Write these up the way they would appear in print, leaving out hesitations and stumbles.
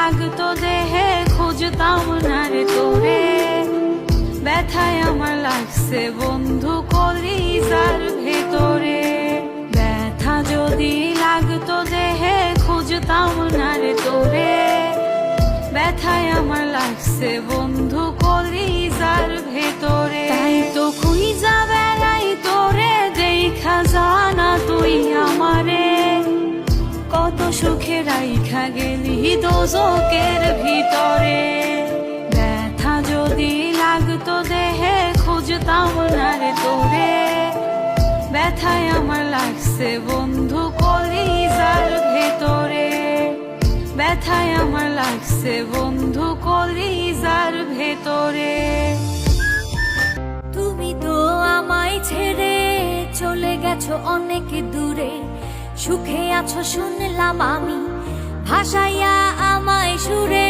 লাগতো দেহে খুঁজতাম না রে তোরে, ব্যথায় আমার লাগছে বন্ধু কলিজার ভেতরে। ব্যথা যদি লাগতো দেহে খুঁজতাম না রে তোরে, ব্যথায় আমার লাগছে বন্ধু কলিজার ভেতরে। তাই তো খুঁজা বেড়াই তোরে, দেখা জানা তুই আমারে, কত সুখে রাইখা গেলি দোজকের ভিতরে। ব্যথা যদি লাগতো দেহে খুঁজতাম না রে তোরে, ব্যথায় আমার লাগছে বন্ধু কলিজার ভেতরে। ব্যথায় আমার লাগছে বন্ধু কলিজার ভেতরে। তুমি তো আমায় ছেড়ে চলে গেছো অনেক দূরে, সুখে আছো শুনলাম আমি ভাসাইয়া আমায় সুরে।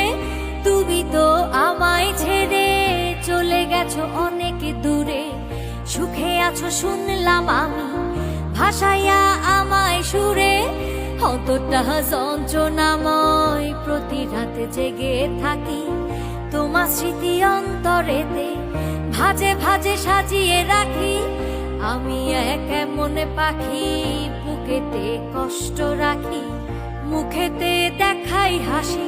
তুমি তো আমায় ছেড়ে চলে গেছো অনেক দূরে, সুখে আছো শুনলাম আমি ভাসাইয়া আমায় সুরে। কতটা যন্ত্রণাময় প্রতি রাতে জেগে থাকি, তোমার স্মৃতি অন্তরেতে ভাজে ভাজে সাজিয়ে রাখি। আমি এক মনে পাখি, বুকেতে কষ্ট রাখি, মুখেতে দেখাই হাসি,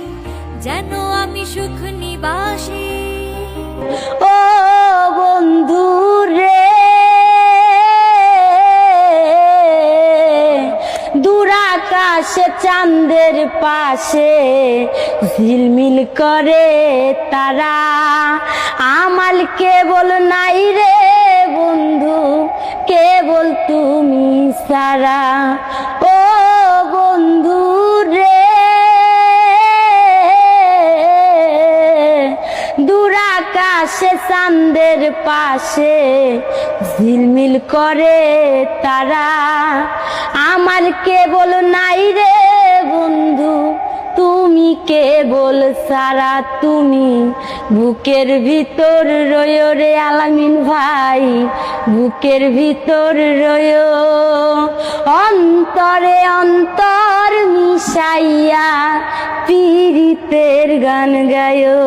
যেন আমি সুখ নিবাসী। ও বন্ধু রে, দূর আকাশে চাঁদের পাশে ঝিলমিল করে তারা, আমার কেবল নাই রে বন্ধু, কেবল তুমি সারা। ও বন্ধু রে, দূর আকাশে চাঁদের পাশে ঝিলমিল করে তারা, আমার কেবল নাই রে বন্ধু, তুমি কেবল সারা। তুমি বুকের ভিতর রয়ো রে আলামিন ভাই, বুকের ভিতর রয়ো, অন্তরে অন্তর মিশাইয়া পীড়িতের গান গায়ো।